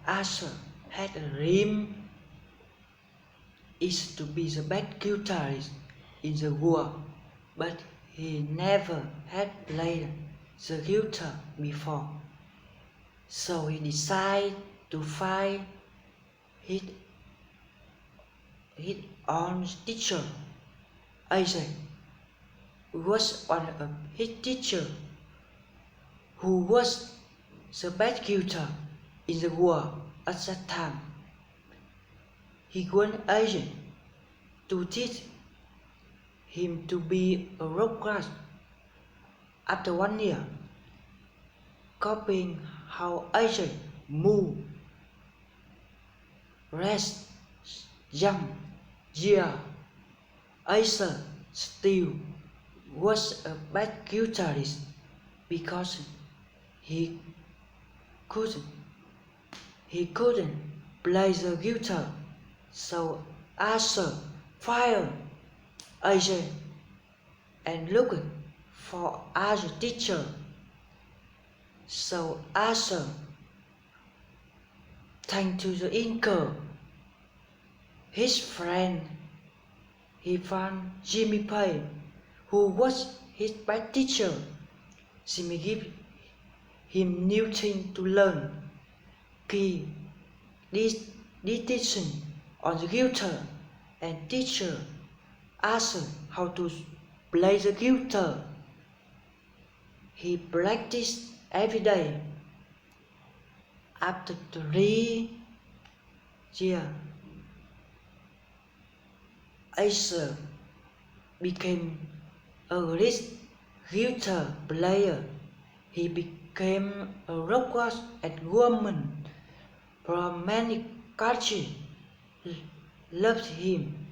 Asher had a dream is to be the best guitarist in the world, but he never had played the guitar before. So he decided to find his, his own teacher. Isaac was one of his teachers who was the best guitar in the world at that time. He wanted Isaac to teach him to be a rock guitarist. After 1 year, copying how Isaac moved, rest, jump, yeah, Isaac still was a bad guitarist because he couldn't play the guitar. So Asher fired Isaac and looked for other teacher. So Asher, thanks to the Inca, his friend, he found Jimmy Payne, who was his best teacher. Jimmy gave him new things to learn, key, distinction on the guitar, and teacher Asher how to play the guitar. He practiced every day. After 3 years, Asher became a great guitar player. He became a rock guitarist and women from many countries loved him.